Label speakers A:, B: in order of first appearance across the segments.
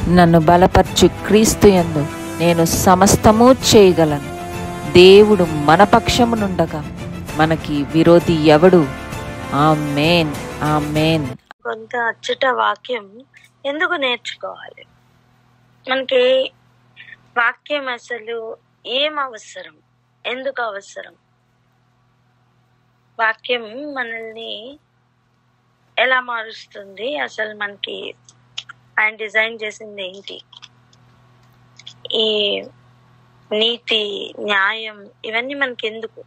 A: నన్ను బలపరచు క్రీస్తు యందు నేను సమస్తము చేయగలను. దేవుడు మన పక్షమునుండగా మనకి విరోధి ఎవడు? ఆమేన్, ఆమేన్.
B: కొంత అచ్చట వాక్యం ఎందుకు నేర్చుకోవాలి? మనకి వాక్యం అసలు ఏం అవసరం, ఎందుకు అవసరం? వాక్యం మనల్ని ఎలా మారుస్తుంది? అసలు మనకి ఆయన డిజైన్ చేసింది ఏంటి? ఈ నీతి, న్యాయం ఇవన్నీ మనకి ఎందుకు?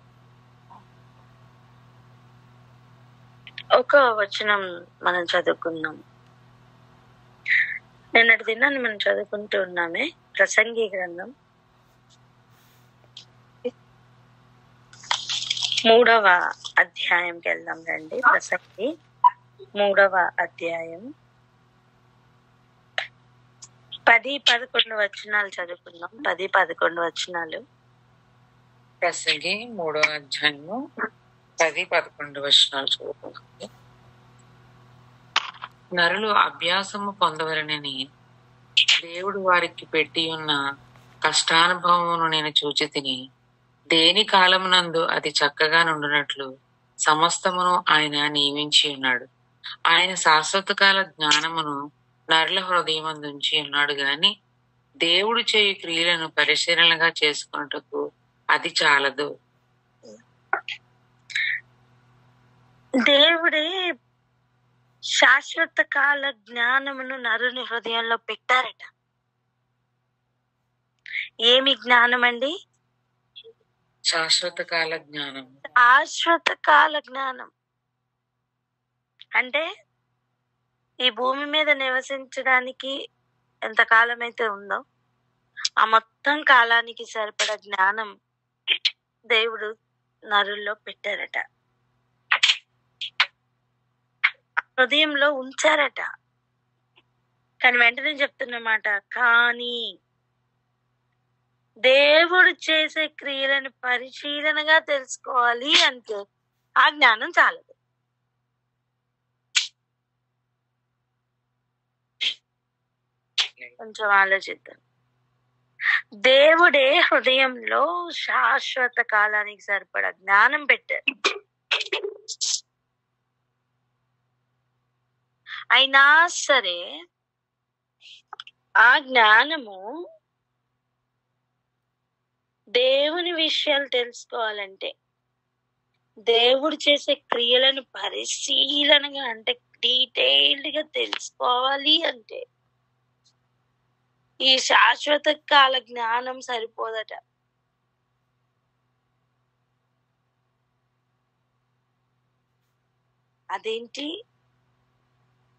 B: ఒక వచనం మనం చదువుకున్నాం. నిన్నటి దినాన్ని మనం చదువుకుంటూ ఉన్నామే, ప్రసంగి గ్రంథం 3వ అధ్యాయంకి వెళ్దాం రండి. ప్రసంగి 3వ అధ్యాయం 10-11 వచనాలు చదువుకుందాం. 10-11 వచనాలు.
C: ప్రసంగి 3వ అధ్యాయము 10-11 వచనాలు చదువుకుందాం. నరులు అభ్యాసము పొందవలనని దేవుడు వారికి పెట్టి ఉన్న కష్టానుభవమును నేను చూచి తిని, దేని కాలమునందు అది చక్కగా నుండునట్లు సమస్తమును ఆయన నియమించి ఉన్నాడు. ఆయన శాశ్వత కాల జ్ఞానమును నరుల హృదయమందుంచి ఉన్నాడు గాని దేవుడు చేయు క్రియలను పరిశీలనగా చేసుకున్నటకు అది చాలదు.
B: దేవుడే శాశ్వత కాల జ్ఞానమును నరుని హృదయంలో పెట్టారట. ఏమి జ్ఞానం అండి?
C: శాశ్వత కాల జ్ఞానం.
B: శాశ్వత కాల జ్ఞానం అంటే ఈ భూమి మీద నివసించడానికి ఎంత కాలం అయితే ఉందో ఆ మొత్తం కాలానికి సరిపడా జ్ఞానం దేవుడు నరుల్లో పెట్టారట, హృదయంలో ఉంచారట. కానీ వెంటనే చెప్తున్నమాట, కానీ దేవుడు చేసే క్రియలను పరిశీలనగా తెలుసుకోవాలి అంటే ఆ జ్ఞానం చాలదు. కొంచెం ఆలోచిద్దాం. దేవుడే హృదయంలో శాశ్వత కాలానికి సరిపడా జ్ఞానం పెట్టారు. అయినా సరే ఆ జ్ఞానము దేవుని విషయాలు తెలుసుకోవాలంటే, దేవుడు చేసే క్రియలను పరిశీలనగా అంటే డీటెయిల్డ్ గా తెలుసుకోవాలి అంటే ఈ శాశ్వత కాల జ్ఞానం సరిపోదట. అదేంటి?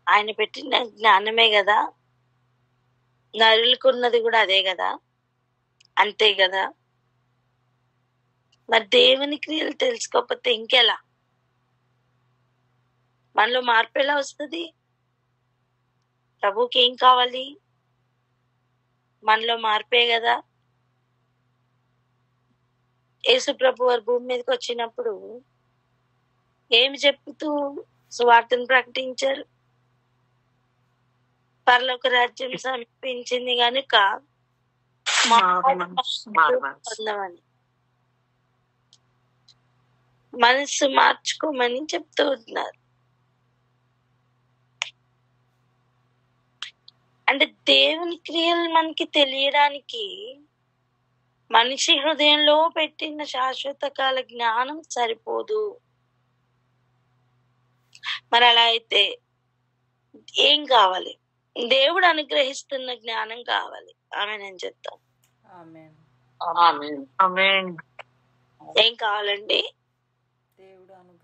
B: ఆయన పెట్టిన జ్ఞానమే కదా, నరులకున్నది కూడా అదే కదా, అంతే కదా. మరి దేవుని క్రియలు తెలుసుకోకపోతే ఇంకెలా? మనలో మార్పు ఎలా వస్తుంది? ప్రభుకి ఏం కావాలి? మనలో మార్పే కదా. యేసు ప్రభు వారు భూమి మీదకి వచ్చినప్పుడు ఏమి చెప్తూ సువార్తను ప్రకటించారు? పరలోక రాజ్యం సమీపించింది కనుక పొందమని, మనసు మార్చుకోమని చెప్తూ ఉన్నారు. అంటే దేవుని క్రియలు మనకి తెలియడానికి మనిషి హృదయంలో పెట్టిన శాశ్వత కాల జ్ఞానం సరిపోదు. మరి అలా అయితే ఏం కావాలి? దేవుడు అనుగ్రహిస్తున్న జ్ఞానం కావాలి. నేను చెప్తాను. ఏం కావాలండి?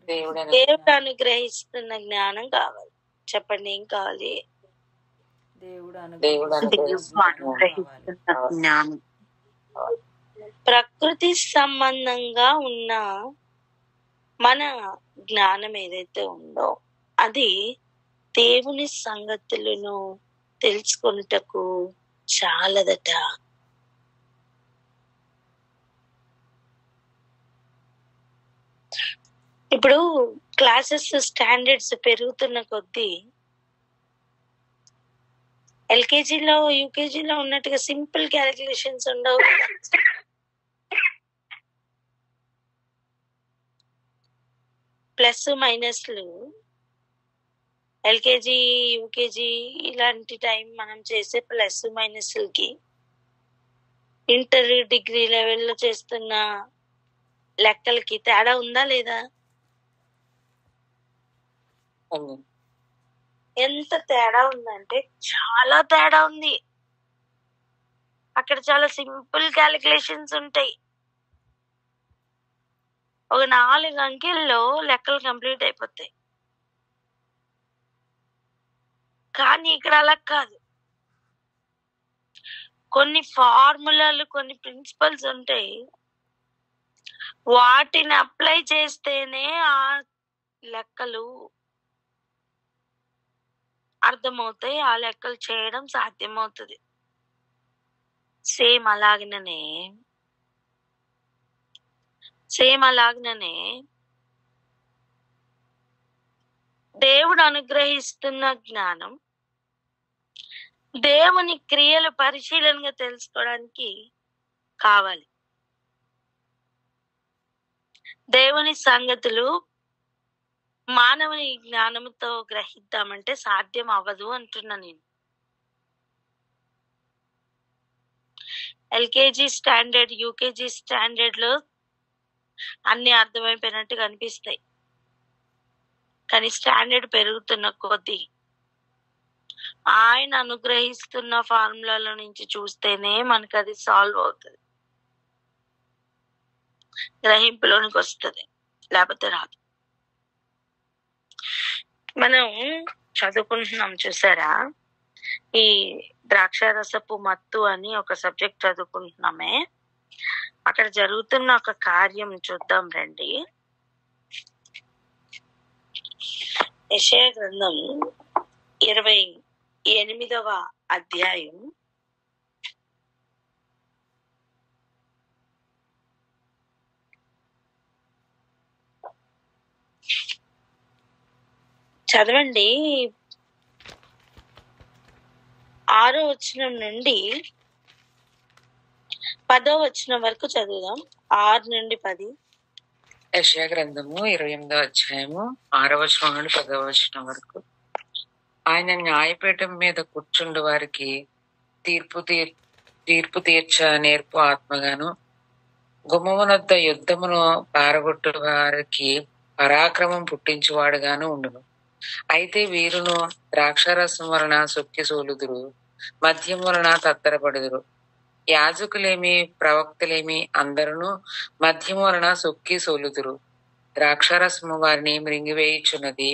B: దేవుడు అనుగ్రహిస్తున్న జ్ఞానం కావాలి. చెప్పండి, ఏం కావాలి? ప్రకృతి సంబంధంగా ఉన్న మన జ్ఞానం ఏదైతే ఉందో అది దేవుని సంగతులను తెలుసుకొనుటకు చాలదట. ఇప్పుడు క్లాసెస్ స్టాండర్డ్స్ పెరుగుతున్న కొద్దీ ఎల్కేజీలో యూకేజీలో ఉన్నట్టుగా సింపుల్ క్యాలిక్యులేషన్స్ ఉండవు కదా. ప్లస్ మైనస్లు ఎల్కేజీ యూకేజీ ఇలాంటి టైం మనం చేసే ప్లస్ మైనస్లకి ఇంటర్ డిగ్రీ లెవెల్లో చేస్తున్న లెక్కలకి తేడా ఉందా లేదా? ఎంత తేడా ఉందంటే చాలా తేడా ఉంది. అక్కడ చాలా సింపుల్ క్యాలిక్యులేషన్స్ ఉంటాయి. ఒక 4 అంకెల్లో లెక్కలు కంప్లీట్ అయిపోతాయి. కానీ ఇక్కడ అలా కాదు. కొన్ని ఫార్ములాలు, కొన్ని ప్రిన్సిపల్స్ ఉంటాయి. వాటిని అప్లై చేస్తేనే ఆ లెక్కలు అర్థమవుతాయి, ఆ లెక్కలు చేయడం సాధ్యమవుతుంది. సేమ్ అలాగనే దేవుడు అనుగ్రహిస్తున్న జ్ఞానం దేవుని క్రియలు పరిశీలనగా తెలుసుకోవడానికి కావాలి. దేవుని సంగతులు మానవుని జ్ఞానంతో గ్రహిద్దామంటే సాధ్యం అవ్వదు అంటున్నా నేను. ఎల్కేజీ స్టాండర్డ్, యూకేజీ స్టాండర్డ్ లో అన్ని అర్థమైపోయినట్టుగా అనిపిస్తాయి. కానీ స్టాండర్డ్ పెరుగుతున్న కొద్దీ ఆయన అనుగ్రహిస్తున్న ఫార్ములాల నుంచి చూస్తేనే మనకు అది సాల్వ్ అవుతుంది, గ్రహింపులోనికి వస్తుంది, లేకపోతే రాదు. మనం చదువుకుంటున్నాం చూసారా, ఈ ద్రాక్షారసపు మత్తు అని ఒక సబ్జెక్ట్ చదువుకుంటున్నామే. అక్కడ జరుగుతున్న ఒక కార్యం చూద్దాం రండి. యెషయా గ్రంథం 28వ అధ్యాయం చదవండి. 6వ వచనం నుండి 10వ వచనం వరకు చదువుదాం. 6 నుండి 10.
C: యెషయా గ్రంథము 28వ అధ్యాయము 6వ వచనం నుండి 10వ వచనం వరకు. ఆయన న్యాయపీఠం మీద కూర్చుండు వారికి తీర్పు తీర్చ నేర్పు ఆత్మగాను, గుమ్మమునొద్ద యుద్ధమును పారగొట్టు వారికి పరాక్రమం పుట్టించువాడుగాను ఉండును. అయితే వీరును ద్రాక్షారసం వలన సొక్కి సోలుదురు, మద్యం వలన తత్తరపడుదురు. యాజకులేమి ప్రవక్తలేమి అందరూ మద్యం వలన సొక్కి సోలుదురు. ద్రాక్షారసము వారిని మృంగివేయుచున్నది,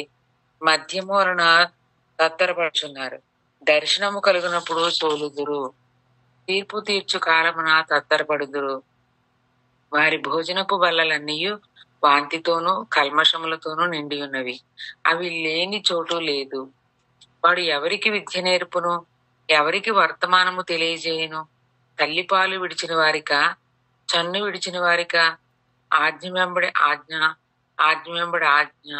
C: మద్యము వలన తత్తరపడుచున్నారు. దర్శనము కలుగునప్పుడు సోలుదురు, తీర్పు తీర్చు కాలమున తత్తరపడుదురు. వారి భోజనపు బల్లలన్నీ వాంతితోనూ కల్మషములతోనూ నిండి ఉన్నవి, అవి లేని చోటు లేదు. వాడు ఎవరికి విద్య నేర్పును, ఎవరికి వర్తమానము తెలియజేయును? తల్లిపాలు విడిచిన వారికా, చన్ను విడిచిన వారికా? ఆజ్ఞ వెంబడి ఆజ్ఞ, ఆజ్ఞ వెంబడి ఆజ్ఞ,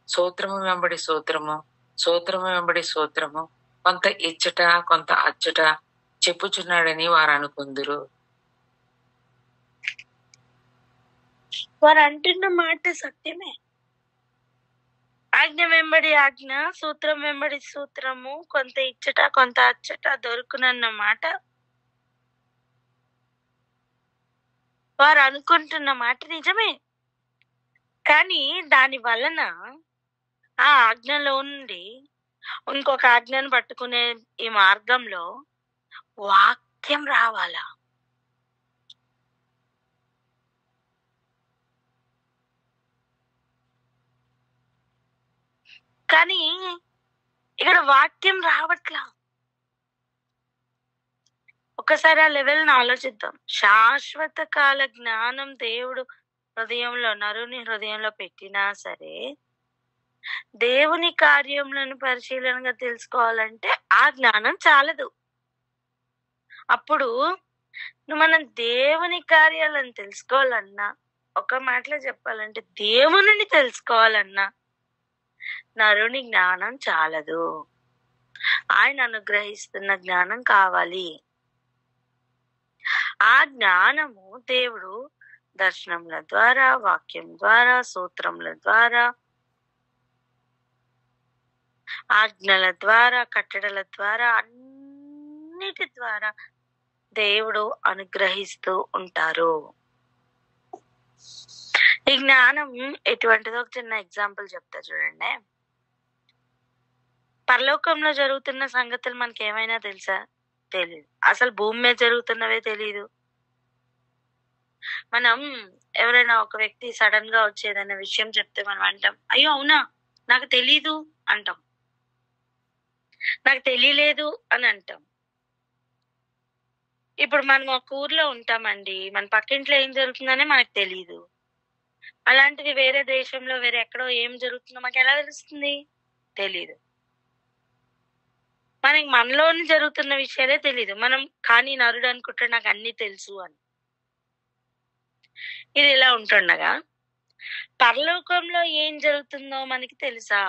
C: సూత్రము వెంబడి సూత్రము, సూత్రము వెంబడి సూత్రము, కొంత ఇచ్చట కొంత అచ్చట చెప్పుచున్నాడని వారు అనుకుందురు.
B: వారు అంటున్న మాట సత్యమే. ఆజ్ఞ వెంబడి ఆజ్ఞ, సూత్రం వెంబడి సూత్రము, కొంత ఇచ్చట కొంత అచ్చట దొరుకునన్న మాట వారు అనుకుంటున్న మాట నిజమే. కానీ దాని వలన ఆ ఆజ్ఞలో నుండి ఇంకొక ఆజ్ఞను పట్టుకునే ఈ మార్గంలో వాక్యం రావాలా? కానీ ఇక్కడ వాక్యం రావట్లా. ఒకసారి ఆ లెవెల్ని ఆలోచిద్దాం. శాశ్వత కాల జ్ఞానం దేవుడు హృదయంలో, నరుని హృదయంలో పెట్టినా సరే, దేవుని కార్యములను పరిశీలనగా తెలుసుకోవాలంటే ఆ జ్ఞానం చాలదు. అప్పుడు మనం దేవుని కార్యాలను తెలుసుకోవాలన్నా, ఒక మాటలో చెప్పాలంటే దేవుని తెలుసుకోవాలన్నా నరుని జ్ఞానం చాలదు. ఆయన అనుగ్రహిస్తున్న జ్ఞానం కావాలి. ఆ జ్ఞానము దేవుడు దర్శనముల ద్వారా, వాక్యం ద్వారా, సూత్రముల ద్వారా, ఆజ్ఞల ద్వారా, కట్టడల ద్వారా, అన్నిటి ద్వారా దేవుడు అనుగ్రహిస్తూ ఉంటారు. ఈ జ్ఞానం ఎటువంటిదో ఒక చిన్న ఎగ్జాంపుల్ చెప్తా చూడండి. పరలోకంలో జరుగుతున్న సంగతులు మనకి ఏమైనా తెలుసా? తెలియదు. అసలు భూమి మీద జరుగుతున్నవే తెలియదు. మనం ఎవరైనా ఒక వ్యక్తి సడన్ గా వచ్చేదన్న విషయం చెప్తే మనం అంటాం, అయ్యో అవునా, నాకు తెలీదు అంటాం, నాకు తెలియలేదు అని అంటాం. ఇప్పుడు మనం ఒక ఊర్లో ఉంటామండి, మన పక్కింట్లో ఏం జరుగుతుందనే మనకు తెలియదు. అలాంటిది వేరే దేశంలో వేరే ఎక్కడో ఏం జరుగుతుందో మనకు ఎలా తెలుస్తుంది? తెలీదు. మనకి మనలోని జరుగుతున్న విషయాలే తెలీదు. మనం కానీ నరుడు అనుకుంటాడు నాకు అన్ని తెలుసు అని. ఇది ఇలా ఉంటుండగా పరలోకంలో ఏం జరుగుతుందో మనకి తెలుసా?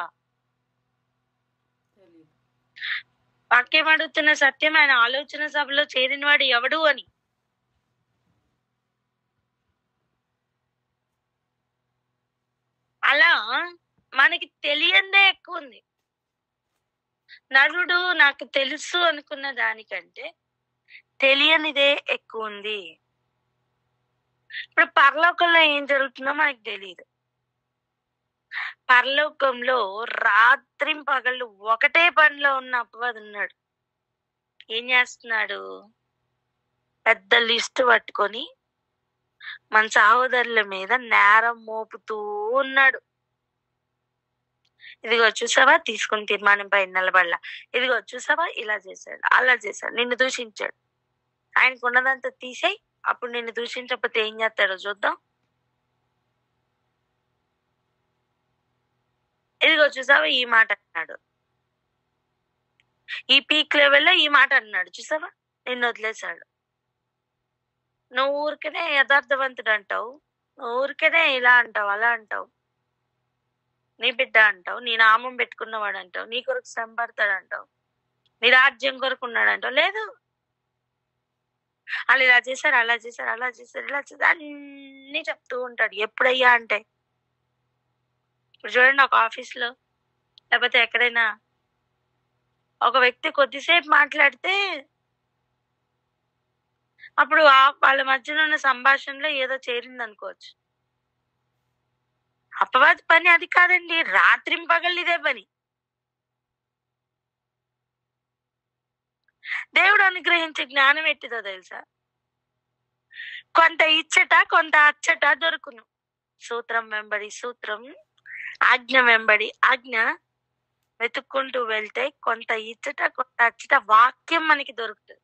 B: వాక్యం అడుగుతున్న సత్యం, ఆయన ఆలోచన సభలో చేరిన వాడు ఎవడు అని. అలా మనకి తెలియందే ఎక్కువ ఉంది. నరుడు నాకు తెలుసు అనుకున్న దానికంటే తెలియనిదే ఎక్కువ ఉంది. ఇప్పుడు పరలోకంలో ఏం జరుగుతుందో మనకు తెలియదు. పరలోకంలో రాత్రి పగళ్ళు ఒకటే పనిలో ఉన్న అపవాది ఉన్నాడు. ఏం చేస్తున్నాడు? పెద్ద లిస్ట్ పట్టుకొని మన సహోదరుల మీద నేరం మోపుతూ ఉన్నాడు. ఇదిగో చూసావా, తీసుకుని తీర్మానం పై నిలబడలా, ఇదిగో చూసావా, ఇలా చేశాడు, అలా చేశాడు, నిన్ను దూషించాడు. ఆయనకు ఉన్నదంతా తీసేయి, అప్పుడు నిన్ను దూషించకపోతే ఏం చేస్తాడో చూద్దాం. ఇదిగో చూసావా, ఈ మాట అన్నాడు, ఈ పీక్ లెవెల్లో ఈ మాట అన్నాడు, చూసావా, నిన్ను వదిలేశాడు. నువ్వు ఊరికనే యథార్థవంతుడు అంటావు, నువ్వు ఊరికనే ఇలా అంటావు, అలా అంటావు, నీ బిడ్డ అంటావు, నీ నామం పెట్టుకున్నవాడు అంటావు, నీ కొరకు శ్రమ పడతాడు అంటావు, నీ రాజ్యం కొరకు ఉన్నాడు అంటావు. లేదు, వాళ్ళు ఇలా చేశారు, అలా చేశారు, అలా చేశారు, ఇలా చేశారు, అన్ని చెప్తూ ఉంటాడు. ఎప్పుడయ్యా అంటే, ఇప్పుడు చూడండి, ఒక ఆఫీస్ లో లేకపోతే ఎక్కడైనా ఒక వ్యక్తి కొద్దిసేపు మాట్లాడితే అప్పుడు వాళ్ళ మధ్యలో ఉన్న సంభాషణలో ఏదో చేరింది అనుకోవచ్చు. అపవాది పని అది కాదండి, రాత్రి పగళ్ళు ఇదే పని. దేవుడు అనుగ్రహించే జ్ఞానం ఎట్టిదో తెలుసా? కొంత ఇచ్చట కొంత అచ్చట దొరుకును. సూత్రం వెంబడి సూత్రం, ఆజ్ఞ వెంబడి ఆజ్ఞ వెతుక్కుంటూ వెళ్తే కొంత ఇచ్చట కొంత అచ్చట వాక్యం మనకి దొరుకుతుంది.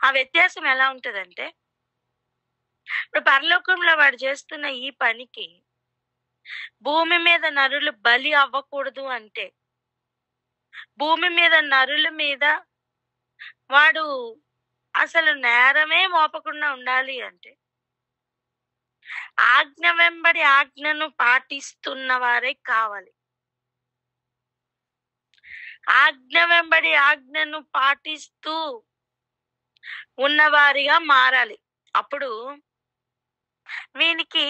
B: ఆ వ్యత్యాసం ఎలా ఉంటదంటే, ఇప్పుడు పరలోకంలో వాడు చేస్తున్న ఈ పనికి భూమి మీద నరులు బలి అవ్వకూడదు అంటే, భూమి మీద నరుల మీద వాడు అసలు నేరమే మోపకుండా ఉండాలి అంటే, ఆజ్ఞ వెంబడి ఆజ్ఞను పాటిస్తున్న వారే కావాలి. ఆజ్ఞ వెంబడి ఆజ్ఞను పాటిస్తూ ఉన్నవారిగా మారాలి. అప్పుడు వీనికి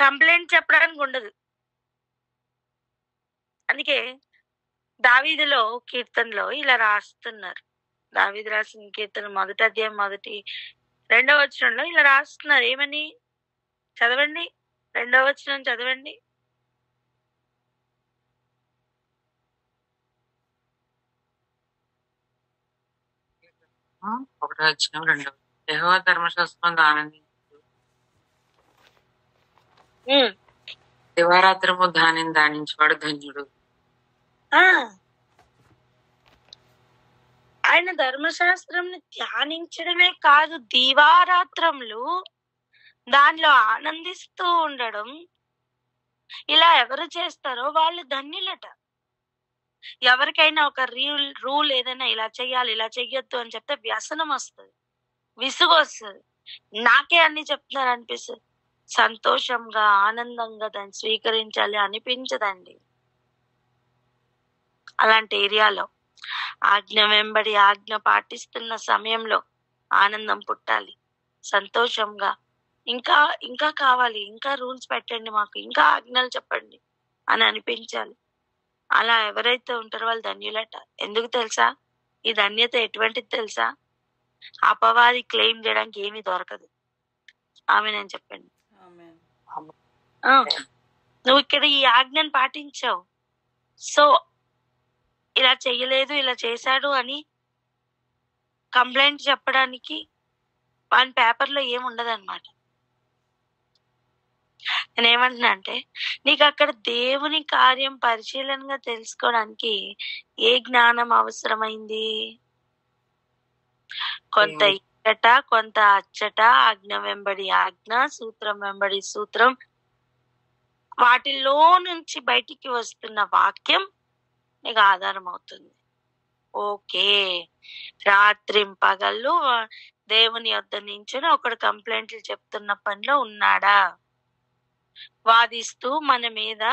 B: కంప్లైంట్ చెప్పడానికి ఉండదు. అందుకే దావీదులో కీర్తనలో ఇలా రాస్తున్నారు. దావీదు రాసిన కీర్తన 1వ అధ్యాయం 2వ వచనంలో ఇలా రాస్తున్నారు. ఏమని? చదవండి, 2వ వచనం చదవండి.
C: ఒకటో అధ్యాయం 2వ. యెహోవా ధర్మశాస్త్రం ఆనందించు, దివారాత్రము దానిని ధ్యానించువాడు ధన్యుడు.
B: ఆయన ధర్మశాస్త్రం ధ్యానించడమే కాదు, దివారాత్రములు దానిలో ఆనందిస్తూ ఉండడం. ఇలా ఎవరు చేస్తారో వాళ్ళు ధన్యులట. ఎవరికైనా ఒక రూల్ ఏదైనా ఇలా చెయ్యాలి, ఇలా చెయ్యొద్దు అని చెప్తే వ్యసనం వస్తుంది, విసుగు వస్తుంది, నాకే అన్ని చెప్తున్నారు అనిపిస్తుంది. సంతోషంగా ఆనందంగా దాన్ని స్వీకరించాలి అనిపించదండి. అలాంటి ఏరియాలో ఆజ్ఞ వెంబడి ఆజ్ఞ పాటిస్తున్న సమయంలో ఆనందం పుట్టాలి, సంతోషంగా ఇంకా ఇంకా కావాలి, ఇంకా రూల్స్ పెట్టండి మాకు, ఇంకా ఆజ్ఞలు చెప్పండి అని అనిపించాలి. అలా ఎవరైతే ఉంటారో వాళ్ళు ధన్యులట. ఎందుకు తెలుసా? ఈ ధన్యత ఎటువంటిది తెలుసా? అపవాది క్లెయిమ్ చేయడానికి ఏమీ దొరకదు. నేను చెప్పండి. నువ్వు ఇక్కడ ఈ ఆజ్ఞను పాటించావు, సో ఇలా చెయ్యలేదు, ఇలా చేశాడు అని కంప్లైంట్ చెప్పడానికి వాని పేపర్లో ఏముండదు అనమాట. నేనేమంటున్నా అంటే, నీకు అక్కడ దేవుని కార్యం పరిశీలనగా తెలుసుకోవడానికి ఏ జ్ఞానం అవసరమైంది? కొంత ఇచ్చట, కొంత అచ్చట, ఆజ్ఞ వెంబడి ఆజ్ఞ, సూత్రం వెంబడి సూత్రం, వాటిలో నుంచి బయటికి వస్తున్న వాక్యం నీకు ఆధారం అవుతుంది. ఓకే, రాత్రింపగళ్ళు దేవుని యొద్ద నుంచి ఒకడు కంప్లైంట్లు చెప్తున్న పనిలో ఉన్నాడా, వాదిస్తూ మన మీద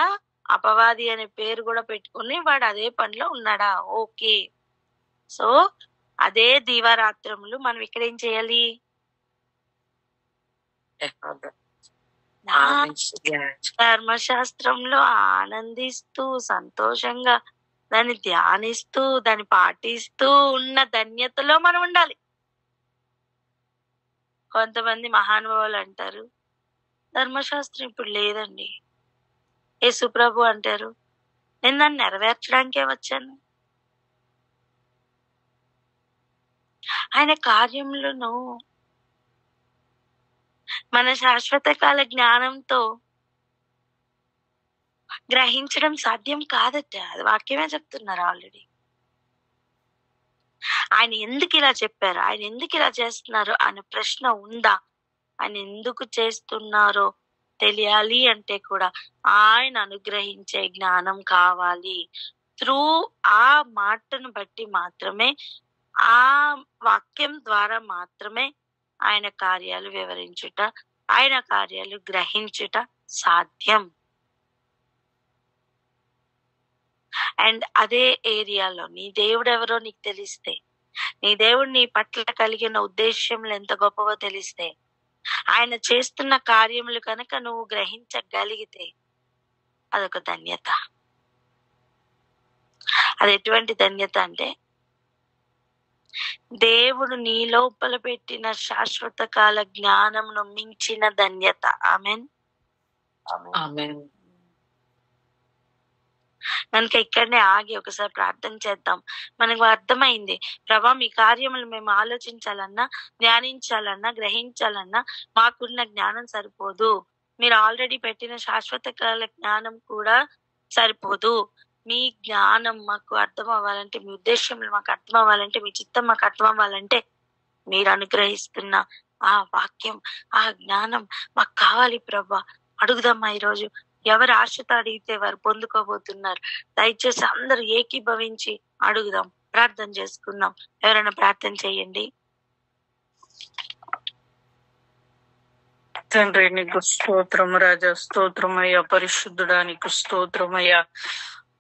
B: అపవాది అనే పేరు కూడా పెట్టుకుని వాడు అదే పనిలో ఉన్నాడా? ఓకే, సో అదే దీవారాత్రములు మనం ఇక్కడ ఏం చేయాలి? ధర్మశాస్త్రంలో ఆనందిస్తూ సంతోషంగా దాన్ని ధ్యానిస్తూ దాన్ని పాటిస్తూ ఉన్న ధన్యతలో మనం ఉండాలి. కొంతమంది మహానుభావులు అంటారు, ధర్మశాస్త్రం ఇప్పుడు లేదండి. యేసుప్రభు అంటారు, నేను దాన్ని నెరవేర్చడానికే వచ్చాను. ఆయన కార్యములను మన శాశ్వత కాల జ్ఞానంతో గ్రహించడం సాధ్యం కాదట. అది వాక్యమే చెప్తున్నారు ఆల్రెడీ. ఆయన ఎందుకు ఇలా చెప్పారు, ఆయన ఎందుకు ఇలా చేస్తున్నారు అనే ప్రశ్న ఉందా? ఆయన ఎందుకు చేస్తున్నారో తెలియాలి అంటే కూడా ఆయన అనుగ్రహించే జ్ఞానం కావాలి. త్రూ ఆ మాటను బట్టి మాత్రమే, ఆ వాక్యం ద్వారా మాత్రమే ఆయన కార్యాలు వివరించుట, ఆయన కార్యాలు గ్రహించుట సాధ్యం. అండ్ అదే ఏరియాలో నీ దేవుడు ఎవరో నీకు తెలిస్తే, నీ దేవుడు నీ పట్ల కలిగిన ఉద్దేశ్యములు ఎంత గొప్పవో తెలిస్తే, ఆయన చేస్తున్న కార్యములు కనుక నువ్వు గ్రహించగలిగితే అదొక ధన్యత. అది ఎటువంటి ధన్యత అంటే, దేవుడు నీ లోపల పెట్టిన శాశ్వత కాల జ్ఞానమును మించిన ధన్యత. ఆమేన్. కనుక ఇక్కడనే ఆగి ఒకసారి ప్రార్థన చేద్దాం. మనకు అర్థమైంది, ప్రభా మీ కార్యములు మేము ఆలోచించాలన్నా, ధ్యానించాలన్నా, గ్రహించాలన్నా మాకున్న జ్ఞానం సరిపోదు. మీరు ఆల్రెడీ పెట్టిన శాశ్వత కాల జ్ఞానం కూడా సరిపోదు. మీ జ్ఞానం మాకు అర్థం అవ్వాలంటే, మీ ఉద్దేశములు మాకు అర్థం అవ్వాలంటే, మీ చిత్తం మాకు అర్థం అవ్వాలంటే మీరు అనుగ్రహిస్తున్న ఆ వాక్యం, ఆ జ్ఞానం మాకు కావాలి ప్రభా. అడుగుదామా ఈరోజు? ఎవరు ఆశతో అడిగితే వారు పొందుకోబోతున్నారు. దయచేసి అందరూ ఏకీభవించి అడుగుదాం, ప్రార్థన చేసుకుందాం. ఎవరైనా ప్రార్థన చేయండి.
D: తండ్రి నీకు స్తోత్రము రాజా, స్తోత్రమయ్యా, పరిశుద్ధుడా నీకు స్తోత్రమయ్యా.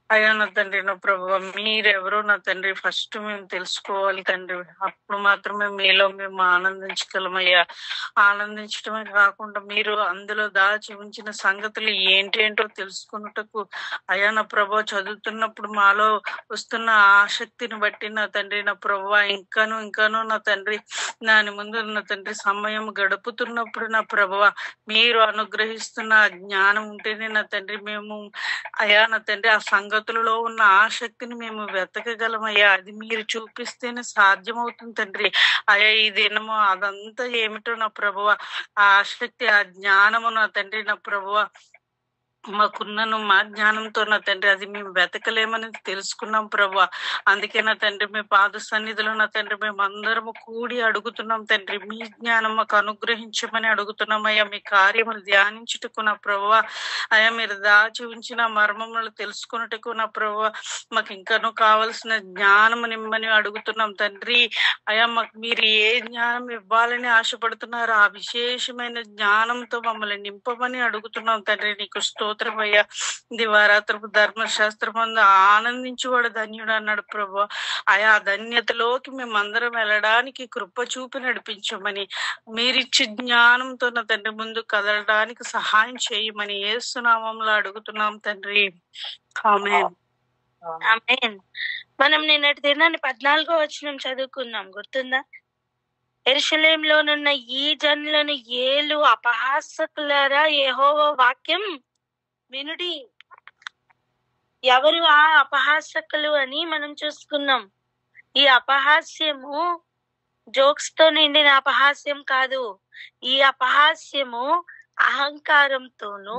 D: అయ్యా నా తండ్రి, నా ప్రభు మీరెవరో నా తండ్రి ఫస్ట్ మేము తెలుసుకోవాలి తండ్రి. అప్పుడు మాత్రమే మీలో మేము ఆనందించగలమయ్యా. ఆనందించడమే కాకుండా మీరు అందులో దాచి ఉంచిన సంగతులు ఏంటేంటో తెలుసుకున్నటకు అయ్యా నా ప్రభు చదువుతున్నప్పుడు మాలో వస్తున్న ఆసక్తిని బట్టి నా తండ్రి, నా ప్రభు ఇంకాను నా తండ్రి దాని ముందు నా తండ్రి సమయం గడుపుతున్నప్పుడు నా ప్రభు మీరు అనుగ్రహిస్తున్న జ్ఞానం ఉంటేనే నా తండ్రి మేము అయ్యా నా తండ్రి ఆ సంగతులలో ఉన్న ఆసక్తిని మేము వెతకగలమయ్యా. అది మీరు చూపిస్తేనే సాధ్యమవుతుంది తండ్రి. అయ్యా ఈ దినము అదంతా ఏమిటో నా ప్రభువ, ఆ ఆసక్తి, ఆ జ్ఞానము నా తండ్రి, నా ప్రభువ మాకున్నను మా జ్ఞానంతో నా తండ్రి అది మేము వెతకలేమని తెలుసుకున్నాం ప్రభు. అందుకే నా తండ్రి మీ పాద సన్నిధిలో నా తండ్రి మేము అందరము కూడి అడుగుతున్నాం తండ్రి, మీ జ్ఞానం మాకు అనుగ్రహించమని అడుగుతున్నాం అయ్యా. మీ కార్యములు ధ్యానించుటకు నా ప్రభు, అయ్యా మీరు దాచి ఉంచిన మర్మములు తెలుసుకున్నట్టుకు నా ప్రభు మాకు ఇంకాను కావలసిన జ్ఞానము నిమ్మని అడుగుతున్నాం తండ్రి. అయ్యా మాకు మీరు ఏ జ్ఞానం ఇవ్వాలని ఆశపడుతున్నారో ఆ విశేషమైన జ్ఞానంతో మమ్మల్ని నింపమని అడుగుతున్నాం తండ్రి. నీకు స్తోత్రం స్తోత్రమయ్యా. దివారాత్రపు ధర్మశాస్త్రం అందు ఆనందించువాడు ధన్యుడు అన్నాడు ప్రభు. ఆయా ధన్యతలోకి మేమందరం వెళ్ళడానికి కృప చూపి నడిపించమని, మీరిచ్చే జ్ఞానంతో నా తండ్రి ముందు కదలడానికి సహాయం చేయమని యేసు నామములో అడుగుతున్నాం తండ్రి. ఆమేన్.
B: ఆమేన్. మనం నిన్నటి దినాన్ని 14వ వచనం చదువుకున్నాం, గుర్తుందా? యెరూషలేములోనున్న ఈ జనులను ఏలు అపహాసకులారా, యెహోవా వాక్యం వినుడి. ఎవరు ఆ అపహాసకులు అని మనం చూసుకున్నాం. ఈ అపహాస్యము జోక్స్ తో నిండిన అపహాస్యం కాదు. ఈ అపహాస్యము అహంకారంతోనూ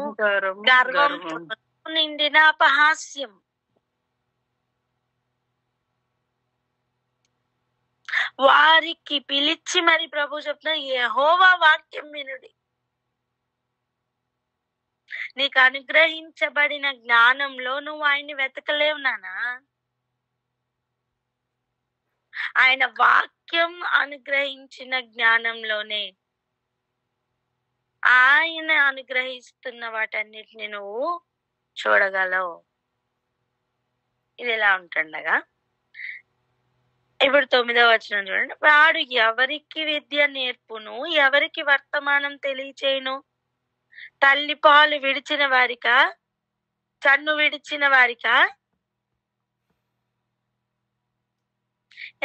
B: గర్వంతో నిండిన అపహాస్యం. వారికి పిలిచి మరి ప్రభు చెప్తున్నారు, యెహోవా వాక్యం వినుడి. నీకు అనుగ్రహించబడిన జ్ఞానంలో నువ్వు ఆయన్ని వెతకలేవు నానా. ఆయన వాక్యం అనుగ్రహించిన జ్ఞానంలోనే ఆయన అనుగ్రహిస్తున్న వాటన్నిటిని నువ్వు చూడగలవు. ఇది ఎలా ఉంటుండగా ఇప్పుడు 9వ వచనం చూడండి. వాడు ఎవరికి విద్య నేర్పును, ఎవరికి వర్తమానం తెలియచేయును? తల్లి పాలు విడిచిన వారికా, చన్ను విడిచిన వారికా?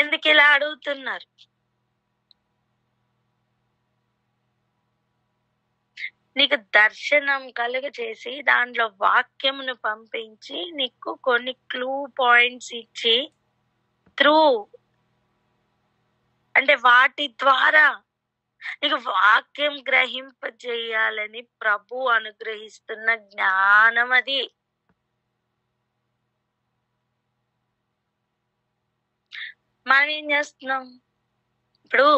B: ఎందుకు ఇలా అడుగుతున్నారు? నీకు దర్శనం కలుగజేసి దాంట్లో వాక్యమును పంపించి నీకు కొన్ని క్లూ పాయింట్స్ ఇచ్చి త్రూ అంటే వాటి ద్వారా నీకు వాక్యం గ్రహింపజేయాలని ప్రభు అనుగ్రహిస్తున్న జ్ఞానం అది. మనం ఏం చేస్తున్నాం ఇప్పుడు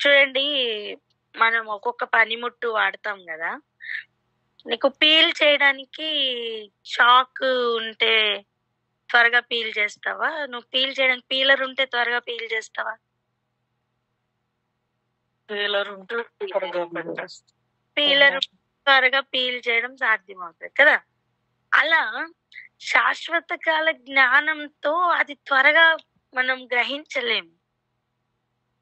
B: చూడండి, మనం ఒక్కొక్క పనిముట్టు వాడతాం కదా. నీకు పీల్ చేయడానికి చాక్ ఉంటే త్వరగా పీల్ చేస్తావా? నువ్వు పీల్ చేయడానికి పీలర్ ఉంటే త్వరగా పీల్ చేస్తావా?
D: పీలర్
B: త్వరగా పీల్ చేయడం సాధ్యమవుతుంది కదా. అలా శాశ్వత కాల జ్ఞానంతో అది త్వరగా మనం గ్రహించలేము.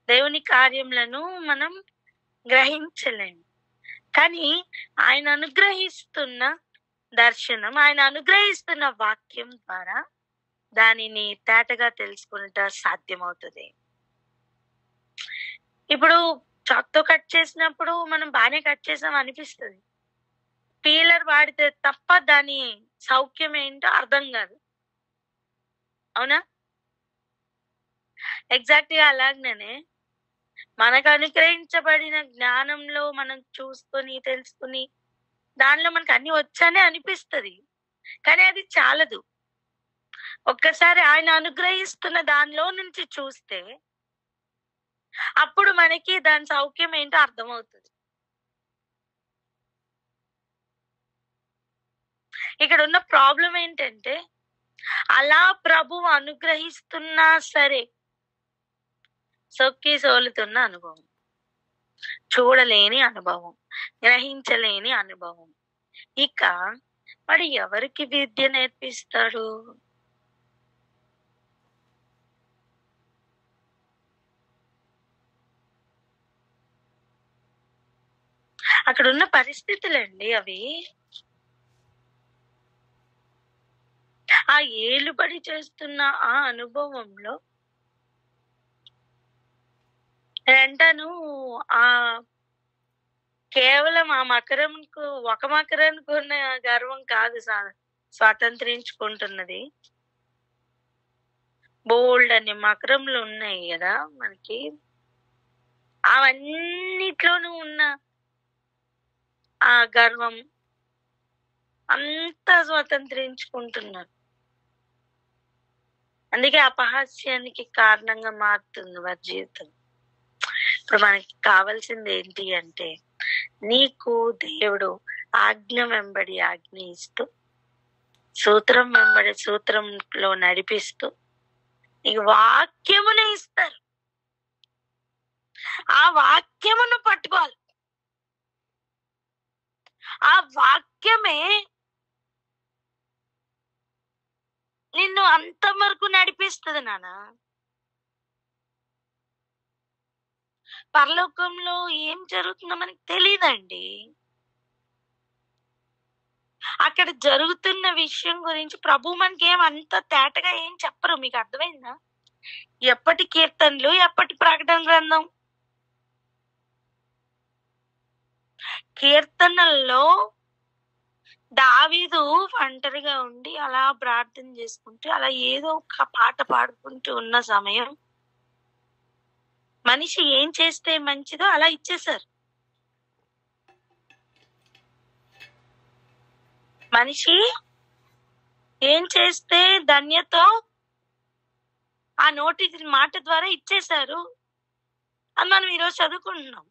B: దేవుని కార్యములను మనం గ్రహించలేము. కానీ ఆయన అనుగ్రహిస్తున్న దర్శనం, ఆయన అనుగ్రహిస్తున్న వాక్యం ద్వారా దానిని తేటగా తెలుసుకుంటా సాధ్యమవుతుంది. ఇప్పుడు చాక్తో కట్ చేసినప్పుడు మనం బాగానే కట్ చేసాం అనిపిస్తుంది. పీలర్ వాడితే తప్ప దాని సౌఖ్యం ఏంటో అర్థం కాదు, అవునా? ఎగ్జాక్ట్ గా అలాగనే మనకు అనుగ్రహించబడిన జ్ఞానంలో మనం చూసుకొని తెలుసుకుని దానిలో మనకు అన్ని వచ్చానే అనిపిస్తుంది. కానీ అది చాలదు. ఒక్కసారి ఆయన అనుగ్రహిస్తున్న దానిలో నుంచి చూస్తే అప్పుడు మనకి దాని సౌఖ్యం ఏంటో అర్థమవుతుంది. ఇక్కడ ఉన్న ప్రాబ్లం ఏంటంటే అలా ప్రభువు అనుగ్రహిస్తున్నా సరే సొక్కి సోలుతున్న అనుభవం, చూడలేని అనుభవం, గ్రహించలేని అనుభవం. ఇక వాడు ఎవరికి విద్య నేర్పిస్తాడు? అక్కడ ఉన్న పరిస్థితులండి అవి. ఆ ఏలుబడి చేస్తున్న ఆ అనుభవంలో అంటాను, ఆ కేవలం ఆ మకరంకు ఒక మకరానికి ఉన్న గర్వం కాదు స్వాతంత్రించుకుంటున్నది. బోల్డ్ అనే మకరంలు ఉన్నాయి కదా మనకి. అవన్నిట్లోనూ ఉన్న ఆ గర్వం అంతా స్వతంత్రించుకుంటున్నారు. అందుకే అపహాస్యానికి కారణంగా మారుతుంది వారి జీవితం. ఇప్పుడు మనకి కావాల్సింది ఏంటి అంటే, నీకు దేవుడు ఆజ్ఞ వెంబడి ఆజ్ఞ ఇస్తూ, సూత్రం వెంబడి సూత్రంలో నడిపిస్తూ నీకు వాక్యమును ఇస్తారు. ఆ వాక్యమును పట్టుకోవాలి. ఆ వాక్యమే నిన్ను అంత వరకు నడిపిస్తుంది నాన్న. పరలోకంలో ఏం జరుగుతుందో మనకి తెలియదండి. అక్కడ జరుగుతున్న విషయం గురించి ప్రభు మనకి ఏం అంత తేటగా ఏం చెప్పరు. మీకు అర్థమైందా? ఎప్పటి కీర్తనలు, ఎప్పటి ప్రకటన గ్రంథం. కీర్తనల్లో దావీదు ఒంటరిగా ఉండి అలా ప్రార్థన చేసుకుంటూ అలా ఏదో ఒక పాట పాడుకుంటూ ఉన్న సమయం మనిషి ఏం చేస్తే మంచిదో అలా ఇచ్చేశారు. మనిషి ఏం చేస్తే ధన్యతో ఆ నోటి మాట ద్వారా ఇచ్చేశారు అని మనం ఈరోజు చదువుకుంటున్నాం.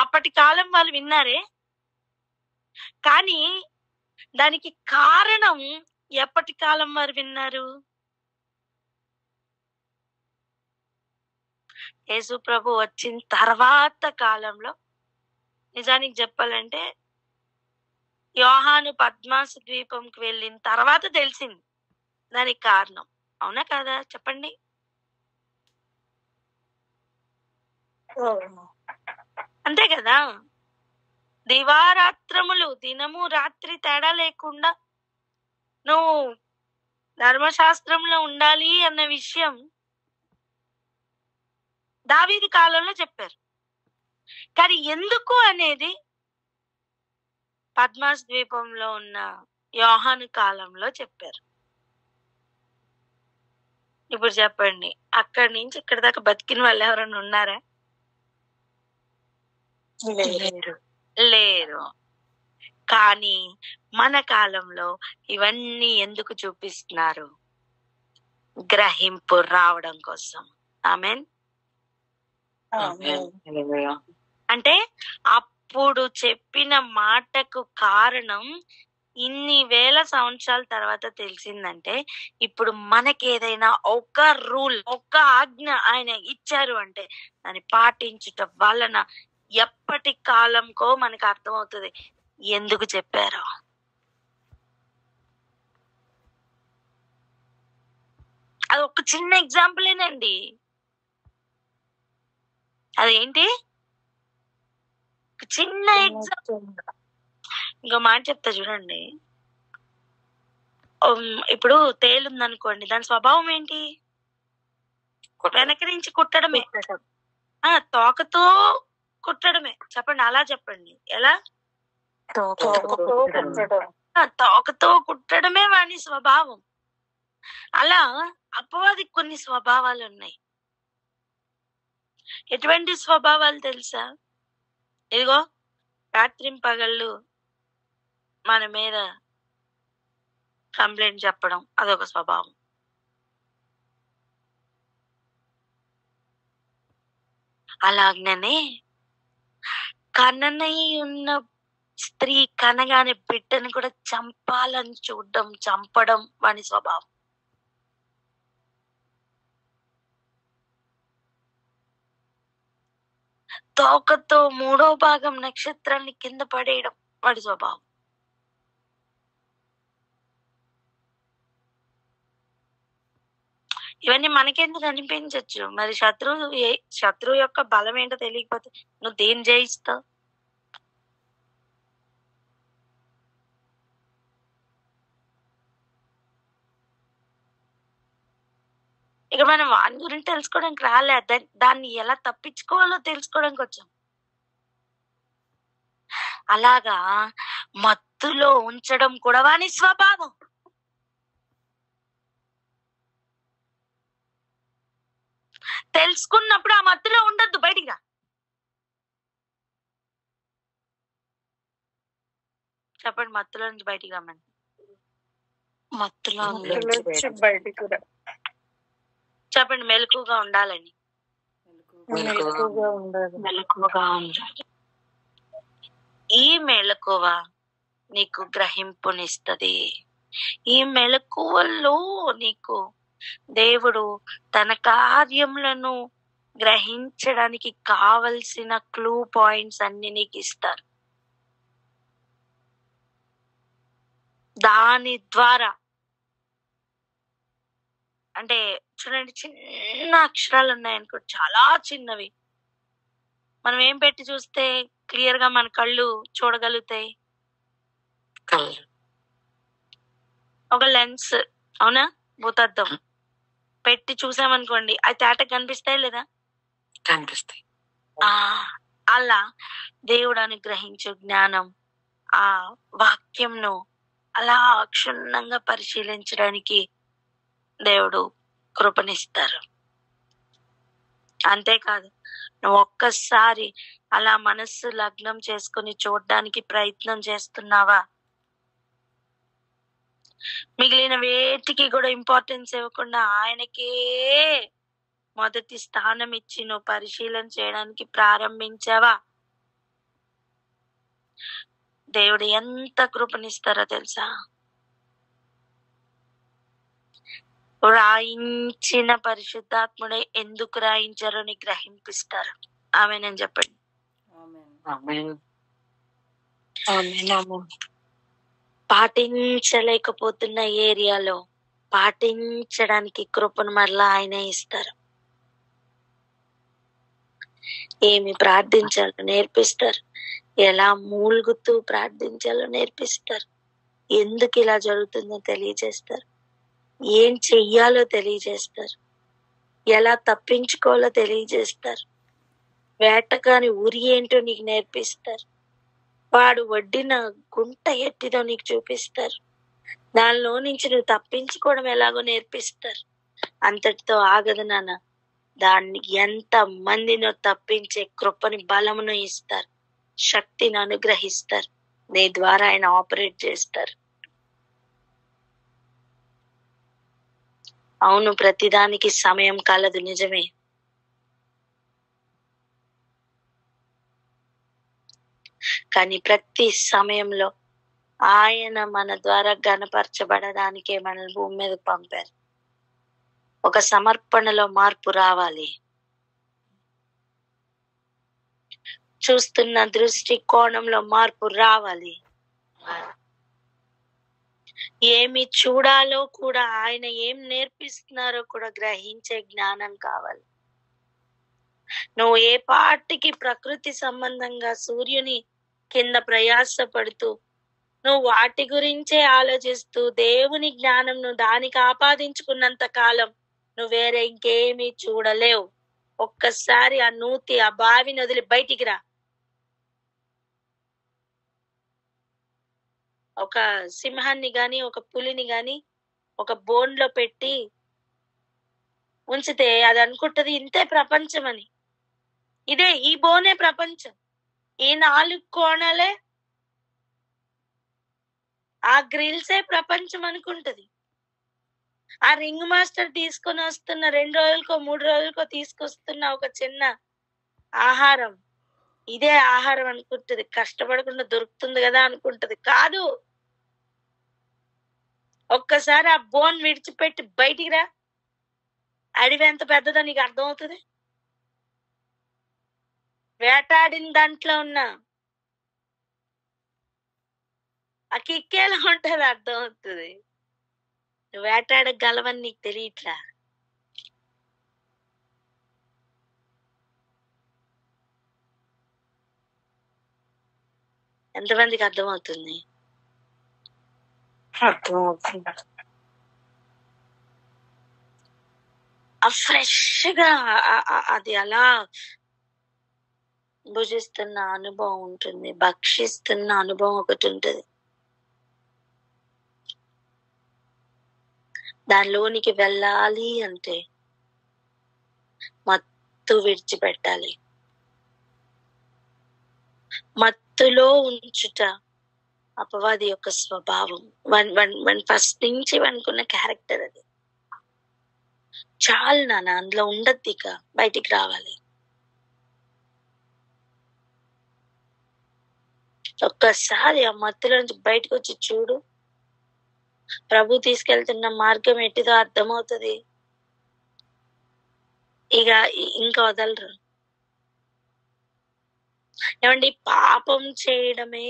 B: అప్పటి కాలం వాళ్ళు విన్నారే, కానీ దానికి కారణం ఎప్పటి కాలం వారు విన్నారు? యేసు ప్రభు వచ్చిన తర్వాత కాలంలో. నిజానికి చెప్పాలంటే యోహాను పద్మాసు ద్వీపంకి వెళ్ళిన తర్వాత తెలిసింది దానికి కారణం. అవునా కాదా చెప్పండి? అంతే కదా. దివారాత్రములు, దినము రాత్రి తేడా లేకుండా నువ్వు ధర్మశాస్త్రంలో ఉండాలి అన్న విషయం దావీదు కాలంలో చెప్పారు. కానీ ఎందుకు అనేది పద్మాస్ ద్వీపంలో ఉన్న యోహాను కాలంలో చెప్పారు. ఇప్పుడు చెప్పండి, అక్కడి నుంచి ఇక్కడి దాకా బతికిన వాళ్ళు ఎవరైనా ఉన్నారా? లేరు. కానీ మన కాలంలో ఇవన్నీ ఎందుకు చూపిస్తున్నారు? గ్రహింపు రావడం కోసం. ఆమేన్. అంటే అప్పుడు చెప్పిన మాటకు కారణం ఇన్ని వేల సంవత్సరాల తర్వాత తెలిసిందంటే, ఇప్పుడు మనకి ఏదైనా ఒక రూల్, ఒక ఆజ్ఞ ఆయన ఇచ్చారు అంటే దాన్ని పాటించుట వలన ఎప్పటి కాలంకో మనకు అర్థమవుతుంది ఎందుకు చెప్పారో. అది ఒక చిన్న ఎగ్జాంపులేనండి. అదేంటి? చిన్న ఎగ్జాంపుల్. ఇంకో మాట చెప్తా చూడండి. ఇప్పుడు తేలుందనుకోండి, దాని స్వభావం ఏంటి? వెనక నుంచి కుట్టడమే, తోకతో కుట్టడమే. చెప్పండి, అలా చెప్పండి. ఎలా? తోకతో కుట్టడమే వాని స్వభావం. అలా అపవాదికి కొన్ని స్వభావాలు ఉన్నాయి. ఎటువంటి స్వభావాలు తెలుసా? ఇదిగో రాత్రింపగళ్ళు మన మీద కంప్లైంట్ చెప్పడం, అదొక స్వభావం. అలాగనే కననై ఉన్న స్త్రీ కనగానే బిడ్డని కూడా చంపాలని చూడడం, చంపడం వాని స్వభావం. తోకతో 3వ భాగం నక్షత్రాన్ని కింద పడేయడం వాడి స్వభావం. ఇవన్నీ మనకెందుకు అనిపించచ్చు? మరి శత్రువు యొక్క బలం ఏంటో తెలియకపోతే నువ్వు దేని జయిస్తావు? ఇక మనం వాని గురించి తెలుసుకోవడానికి రాలే, దాన్ని ఎలా తప్పించుకోవాలో తెలుసుకోవడానికి వచ్చాం. అలాగా మత్తులో ఉంచడం కూడా వాని స్వభావం. తెలుసుకున్నప్పుడు ఆ మత్తులో ఉండద్దు, బయటికి రా. చెప్పండి, మత్తులో నుంచి బయటికి రమ్మని. మత్తులో
D: బయటికి రా.
B: చెప్పండి, మెలకుగా ఉండాలని.
D: మెలకువగా ఉండాలి.
B: ఈ మెలకువ నీకు గ్రహింపునిస్తది. ఈ మెలకువల్లో నీకు దేవుడు తన కార్యములను గ్రహించడానికి కావలసిన క్లూ పాయింట్స్ అన్ని నీకు ఇస్తారు. దాని ద్వారా అంటే చూడండి, చిన్న అక్షరాలు ఉన్నాయనుకో, చాలా చిన్నవి. మనం ఏం పెట్టి చూస్తే క్లియర్ గా మన కళ్ళు చూడగలుగుతాయి?
C: కళ్ళు.
B: ఒక లెన్స్, అవునా? భూతద్దం పెట్టి చూసామనుకోండి, అది తేటగా కనిపిస్తాయి లేదా?
C: కనిపిస్తాయి.
B: అలా దేవుడు అనుగ్రహించు జ్ఞానం, ఆ వాక్యంను అలా క్షుణ్ణంగా పరిశీలించడానికి దేవుడు కృపనిస్తారు. అంతేకాదు, నువ్వు ఒక్కసారి అలా మనస్సు లగ్నం చేసుకుని చూడడానికి ప్రయత్నం చేస్తున్నావా? మిగిలిన వేటికి కూడా ఇంపార్టెన్స్ ఇవ్వకుండా ఆయనకే మొదటి స్థానం ఇచ్చి నువ్వు పరిశీలన చేయడానికి ప్రారంభించావా? దేవుడు ఎంత కృపనిస్తారో తెలుసా? రాయించిన పరిశుద్ధాత్ముడే ఎందుకు రాయించారో నీకు గ్రహింపిస్తారు. ఆమేనని చెప్పండి. పాటించలేకపోతున్న ఏరియాలో పాటించడానికి కృపను మరలా ఆయనే ఇస్తారు. ఏమి ప్రార్థించాలో నేర్పిస్తారు, ఎలా మూలుగుతూ ప్రార్థించాలో నేర్పిస్తారు, ఎందుకు ఇలా జరుగుతుందో తెలియజేస్తారు, ఏం చెయ్యాలో తెలియజేస్తారు, ఎలా తప్పించుకోవాలో తెలియజేస్తారు, వేటగాని ఉరి ఏంటో నీకు నేర్పిస్తారు, వాడు వడ్డిన గుంట ఎట్టిదో నీకు చూపిస్తారు, దానిలో నుంచి నువ్వు తప్పించుకోవడం ఎలాగో నేర్పిస్తారు. అంతటితో ఆగదు నాన్న, దాన్ని ఎంత మందినో తప్పించే కృపని బలమును ఇస్తారు, శక్తిని అనుగ్రహిస్తారు, నీ ద్వారా ఆయన ఆపరేట్ చేస్తారు. అవును, ప్రతిదానికి సమయం కలదు, నిజమే. కానీ ప్రతి సమయంలో ఆయన మన ద్వారా ఘనపరచబడడానికే మనల్ని భూమి మీదకి పంపారు. ఒక సమర్పణలో మార్పు రావాలి, చూస్తున్న దృష్టి కోణంలో మార్పు రావాలి, ఏమి చూడాలో కూడా, ఆయన ఏం నేర్పిస్తున్నారో కూడా గ్రహించే జ్ఞానం కావాలి. నువ్వు ఏ పాటికి ప్రకృతి సంబంధంగా సూర్యుని కింద ప్రయాస పడుతూ నువ్వు వాటి గురించే ఆలోచిస్తూ దేవుని జ్ఞానం నువ్వు దానికి ఆపాదించుకున్నంత కాలం నువ్వు వేరే ఇంకేమీ చూడలేవు. ఒక్కసారి ఆ నూతి, ఆ బావిని వదిలి బయటికి రా. ఒక సింహాన్ని గాని ఒక పులిని గాని ఒక బోన్ లో పెట్టి ఉంచితే అది అనుకుంటది ఇంతే ప్రపంచం అని. ఇదే, ఈ బోనే ప్రపంచం, ఈ 4 కోణాలే, ఆ గ్రిల్సే ప్రపంచం అనుకుంటది. ఆ రింగ్ మాస్టర్ తీసుకొని వస్తున్న 2 రోజులకో 3 రోజులకో తీసుకొస్తున్న ఒక చిన్న ఆహారం, ఇదే ఆహారం అనుకుంటది. కష్టపడకుండా దొరుకుతుంది కదా అనుకుంటది. కాదు, ఒక్కసారి ఆ బోన్ విడిచిపెట్టి బయటికి రా, అడవి ఎంత పెద్దదో నీకు అర్థమవుతుంది. వేటాడిన దాంట్లో ఉన్న ఆ కిక్కేలా ఉంటది అర్థమవుతుంది. వేటాడగలవని నీకు తెలియట్లా. ఎంతమందికి అర్థమవుతుంది? ఆ ఫ్రెష్ గా అది అలా భుజిస్తున్న అనుభవం ఉంటుంది, భక్షిస్తున్న అనుభవం ఒకటి ఉంటుంది. దానిలోనికి వెళ్ళాలి అంటే మత్తు విడిచిపెట్టాలి. మత్తులో ఉంచుట అపవాది యొక్క స్వభావం. వన్ ఫస్ట్ నుంచి అనుకున్న క్యారెక్టర్ అది. చాలు నాన్న, అందులో ఉండద్దు, ఇక బయటికి రావాలి. ఒక్కసారి ఆ మత్తులో నుంచి బయటకు వచ్చి చూడు, ప్రభు తీసుకెళ్తున్న మార్గం ఎట్టిదో అర్థమవుతుంది. ఇక ఇంకా వదలరు. ఏమండి, పాపం చేయడమే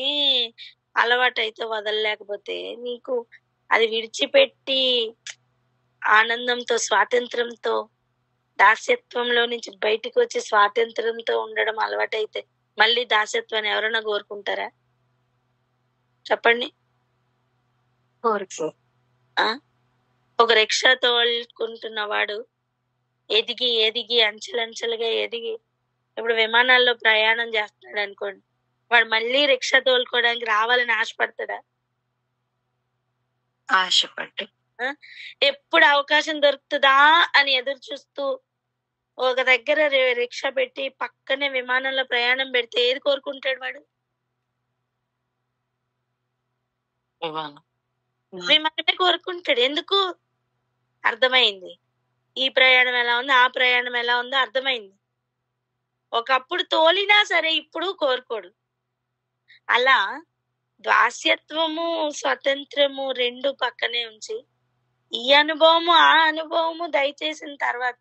B: అలవాటైతే వదలలేకపోతే నీకు అది విడిచిపెట్టి ఆనందంతో, స్వాతంత్రంతో, దాస్యత్వంలో నుంచి బయటికి వచ్చి స్వాతంత్రంతో ఉండడం అలవాటైతే మళ్ళీ దాస్యత్వాన్ని ఎవరైనా కోరుకుంటారా? చెప్పండి. ఒక రిక్షా తోలుకుంటున్న వాడు ఎదిగి ఎదిగి అంచెలంచెలుగా ఎదిగి ఇప్పుడు విమానాల్లో ప్రయాణం చేస్తున్నాడు అనుకోండి, వాడు మళ్ళీ రిక్షా తోలుకోవడానికి రావాలని ఆశపడతాడా?
E: ఆశపడ్డు.
B: ఎప్పుడు అవకాశం దొరుకుతుందా అని ఎదురు చూస్తూ ఒక దగ్గర రిక్షా పెట్టి పక్కనే విమానంలో ప్రయాణం పెడితే ఏది కోరుకుంటాడు వాడు? విమానమే కోరుకుంటాడు. ఎందుకు? అర్థమైంది. ఈ ప్రయాణం ఎలా ఉంది, ఆ ప్రయాణం ఎలా ఉందో అర్థమైంది. ఒకప్పుడు తోలినా సరే ఇప్పుడు కోరుకోడు. అలా దాస్యత్వము, స్వతంత్రము రెండు పక్కనే ఉంచి ఈ అనుభవము ఆ అనుభవము దయచేసిన తర్వాత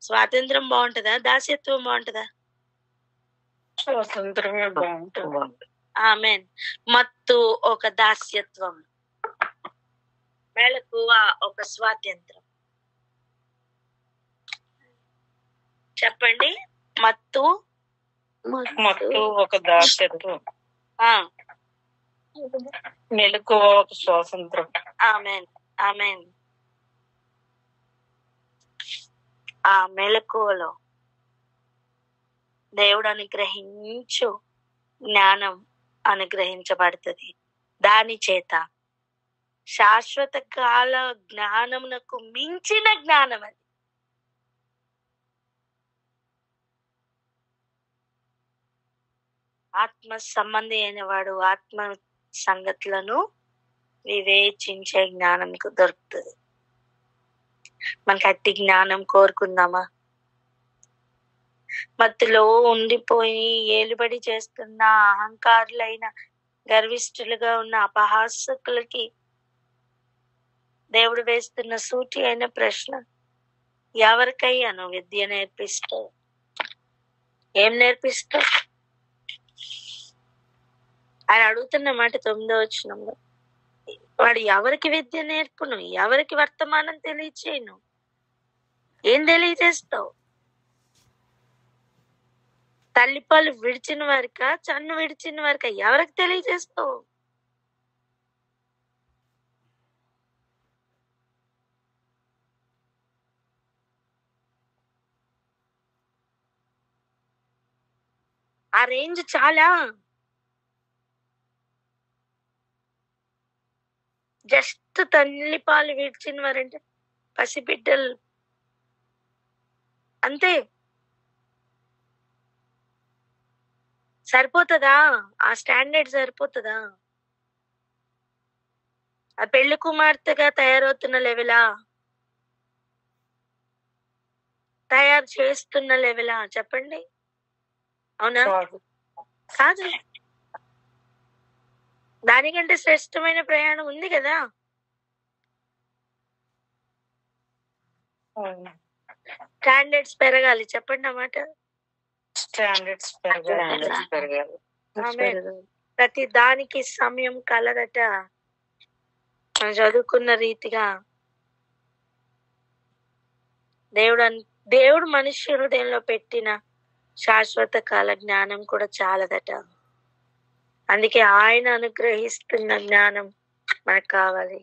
B: స్వాతంత్రం బాగుంటదా, దాస్యత్వం బాగుంటదా?
D: స్వాతంత్రమే బాగుంటుంది.
B: ఆమేన్. మత్తు ఒక దాస్యత్వం, మెలకువ ఒక స్వాతంత్రం. చెప్పండి. మత్తు
D: ఒక దాస్యత్వం, మెలకువ ఒక స్వాతంత్రం.
B: ఆమేన్ ఆమేన్. ఆ మెలకువలో దేవుడు అనుగ్రహించు జ్ఞానం అనుగ్రహించబడుతుంది. దాని చేత శాశ్వత కాల జ్ఞానమునకు మించిన జ్ఞానం అది. ఆత్మ సంబంధి అయిన వాడు ఆత్మ సంగతులను వివేచించే జ్ఞానంకు దొరుకుతుంది. మనకి అట్టి జ్ఞానం కోరుకుందామా? మత్తులో ఉండిపోయి ఏలుబడి చేస్తున్న అహంకారులైన గర్విష్ఠులుగా ఉన్న అపహాసకులకి దేవుడు వేస్తున్న సూటి అయిన ప్రశ్న, ఎవరికయ్యా నువ్వు విద్య నేర్పిస్తావు? ఏం నేర్పిస్తావు? ఆయన అడుగుతున్న మాట 9వ వచనంలో, వాడు ఎవరికి విద్య నేర్పును, ఎవరికి వర్తమానం తెలియచేయను? ఏం తెలియజేస్తావు? తల్లిపాలు విడిచిన వారిక, చన్ను విడిచిన వారిక, ఎవరికి తెలియజేస్తావు? ఆ రేంజ్ చాలా. జస్ట్ తల్లిపాలు విడిచిన వారంటే పసిబిడ్డలు అంతే. సరిపోతుందా? ఆ స్టాండర్డ్ సరిపోతుందా? ఆ పెళ్లి కుమార్తెగా తయారవుతున్న లెవెలా, తయారు చేస్తున్న లెవెలా? చెప్పండి. అవునా? కాదు. దానికంటే శ్రేష్టమైన ప్రయాణం ఉంది కదా. స్టాండర్డ్స్ పెరగాలి. చెప్పండి అన్నమాట.
D: స్టాండర్డ్స్ పెరగాలి.
B: ప్రతి దానికి సమయం కలదట. మనం చదువుకున్న రీతిగా దేవుడు మనిషి హృదయంలో పెట్టిన శాశ్వత కాల జ్ఞానం కూడా చాలదట. అందుకే ఆయన అనుగ్రహిస్తున్న జ్ఞానం మనకు కావాలి.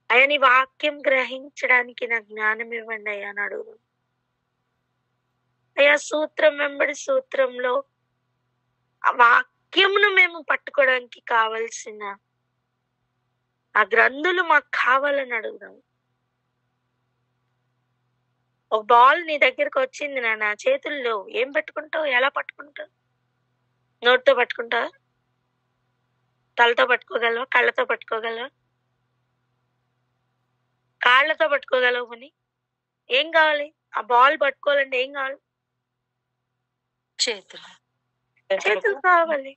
B: అయ్యా నీ వాక్యం గ్రహించడానికి నాకు జ్ఞానం ఇవ్వండి అయ్యా అని అడుగు. అయ్యా సూత్రం వెంబడి సూత్రంలో ఆ వాక్యమును మేము పట్టుకోవడానికి కావలసిన ఆ గ్రంథులు మాకు కావాలని అడుగుదాం. ఒక బాల్ నీ దగ్గరకు వచ్చింది నా చేతుల్లో, ఏం పట్టుకుంటావు? ఎలా పట్టుకుంటావు? నోటితో పట్టుకుంటావా? తలతో పట్టుకోగలవా? కళ్ళతో పట్టుకోగలవా? కాళ్ళతో పట్టుకోగలవు. అని ఏం కావాలి? ఆ బాల్ పట్టుకోవాలంటే ఏం కావాలి? చేతులు కావాలి.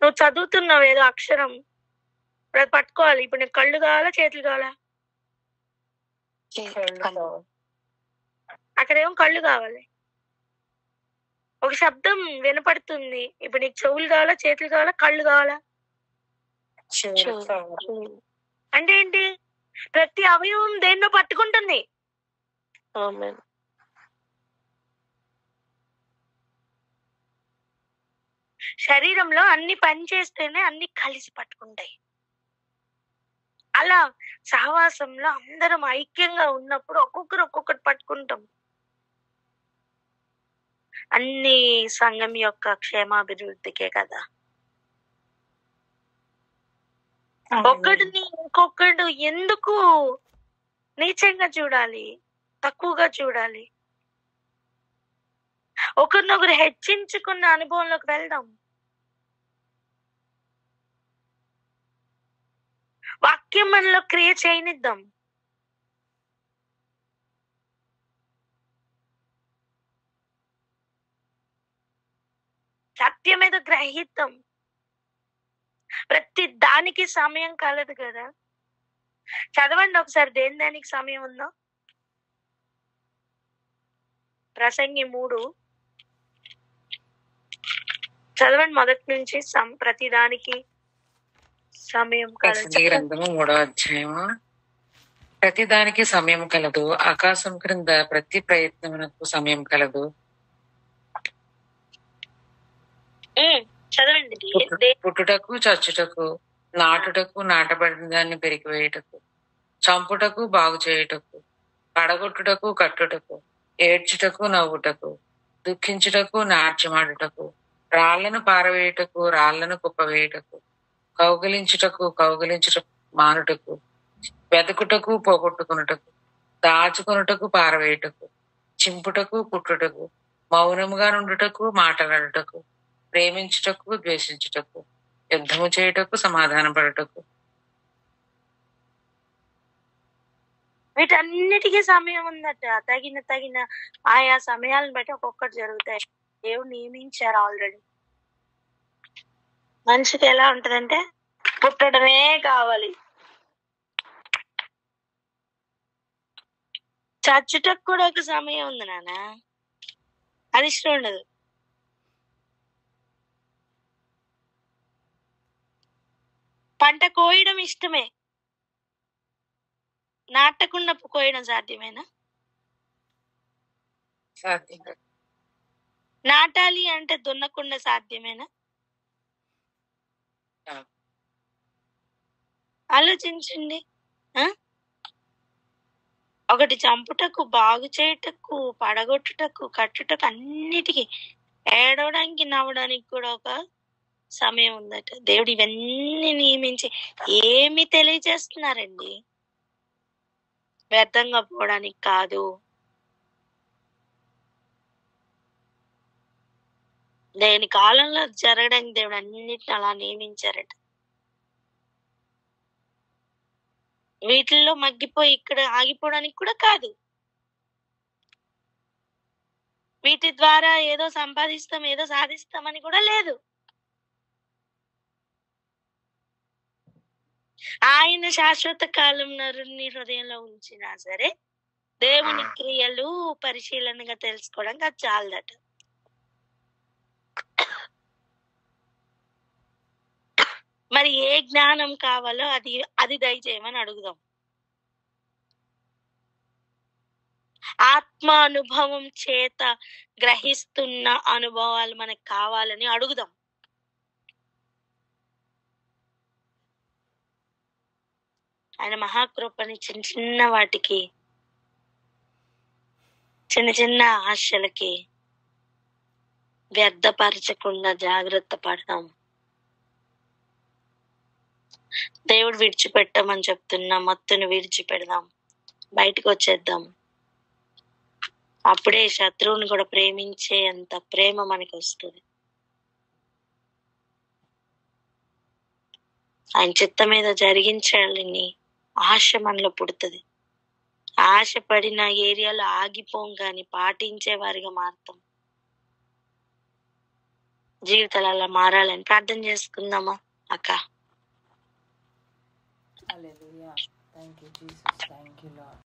B: నువ్వు చదువుతున్నావు ఏదో అక్షరం, ఇప్పుడు అది పట్టుకోవాలి. ఇప్పుడు నీకు కళ్ళు కావాలా, చేతులు కావాలా? అక్కడేమో కళ్ళు కావాలి. ఒక శబ్దం వినపడుతుంది. ఇప్పుడు నీకు చెవులు కావాలా, చేతులు కావాలా, కళ్ళు కావాలా? అంటే ఏంటి? ప్రతి అవయవం దేన్నో పట్టుకుంటుంది. శరీరంలో అన్ని పని చేస్తేనే అన్ని కలిసి పట్టుకుంటాయి. అలా సహవాసంలో అందరం ఐక్యంగా ఉన్నప్పుడు ఒక్కొక్కరు ఒక్కొక్కటి పట్టుకుంటాం. అన్ని సంఘం యొక్క క్షేమాభివృద్ధికే కదా. ఒక్కడిని ఇంకొకడు ఎందుకు నీచంగా చూడాలి, తక్కువగా చూడాలి? ఒకరినొకరు హెచ్చించుకున్న అనుభవంలోకి వెళ్దాం. వాక్యం మనలో క్రియ చేయనిద్దాం. సత్యం మీద గ్రహిద్దాం. ప్రతి దానికి సమయం కలదు కదా. చదవండి ఒకసారి దేని దానికి సమయం ఉందో. ప్రసంగి 3 చదవండి మొదటి నుంచి. ప్రతి దానికి సమయం
C: ప్రసంగి గ్రంథము 3వ అధ్యాయము. ప్రతి దానికి సమయం కలదు, ఆకాశం క్రింద ప్రతి ప్రయత్నమునకు సమయం కలదు.
B: చదవండి.
C: పుట్టుటకు, చచ్చుటకు, నాటుటకు, నాటబడిన దాన్ని పెరిగివేయుటకు, చంపుటకు, బాగు చేయుటకు, పడగొట్టుటకు, కట్టుటకు, ఏడ్చుటకు, నవ్వుటకు, దుఃఖించుటకు, నాట్యమాడుటకు, రాళ్లను పారవేయుటకు, రాళ్లను కుప్పవేయుటకు, కౌగిలించుటకు, కౌగిలించుటకు మానుటకు, వెతుకుటకు, పోగొట్టుకునుటకు, దాచుకొనుటకు, పారవేయుటకు, చింపుటకు, కుట్టుటకు, మౌనముగా నుండుటకు, మాటలాడుటకు, ప్రేమించుటకు, ద్వేషించుటకు, యుద్ధము చేయుటకు, సమాధాన పడుటకు.
B: వీటన్నిటికీ సమయం ఉందట. తగిన ఆయా సమయాలను బట్టి ఒక్కొక్కటి జరుగుతాయి. దేవుడు నియమించారు ఆల్రెడీ. మనిషికి ఎలా ఉంటదంటే పుట్టడమే కావాలి, చచ్చుటకు కూడా ఒక సమయం ఉంది నాన్న. అది ఇష్టం ఉండదు. పంట కోయడం ఇష్టమే, నాటకుండా కోయడం సాధ్యమేనా? నాటాలి అంటే దున్నకుండా సాధ్యమేనా? ఆలోచించండి. ఒకటి చంపుటకు, బాగు చేయుటకు, పడగొట్టుటకు, కట్టుటకు, అన్నిటికీ ఏడవడానికి, నవ్వడానికి కూడా ఒక సమయం ఉందట. దేవుడు ఇవన్నీ నియమించి ఏమి తెలియజేస్తున్నారండి? వ్యర్థంగా పోవడానికి కాదు. దేని కాలంలో జరగడానికి దేవుడు అన్నిటిని అలా నియమించారట. వీటిల్లో మగ్గిపోయి ఇక్కడ ఆగిపోవడానికి కూడా కాదు. వీటి ద్వారా ఏదో సంపాదిస్తాం, ఏదో సాధిస్తామని కూడా లేదు. ఆయన శాశ్వత కాలం నరుని హృదయంలో ఉంచినా సరే దేవుని క్రియలు పరిశీలనగా తెలుసుకోవడానికి అది చాలదట. మరి ఏ జ్ఞానం కావాలో అది దయచేయమని అడుగుదాం. ఆత్మ అనుభవం చేత గ్రహిస్తున్న అనుభవాలు మనకు కావాలని అడుగుదాం. ఆయన మహాకృపని చిన్న వాటికి, చిన్న ఆశలకి వ్యర్థపరచకుండా జాగ్రత్త పడదాం. దేవుడు విడిచిపెట్టమని చెప్తున్నా మత్తును విడిచిపెడదాం, బయటకు వచ్చేద్దాం. అప్పుడే శత్రువుని కూడా ప్రేమించే అంత ప్రేమ మనకి వస్తుంది. ఆయన చిత్తం మీద జరిగించాలని ఆశ మనలో పుడుతుంది. ఆశ పడిన ఏరియాలో ఆగిపోం గాని పాటించే వారిగా మారుతాం. జీవితాలు అలా మారాలని ప్రార్థన చేసుకుందామా అక్క?
A: Hallelujah. Thank you Jesus. Thank you lord.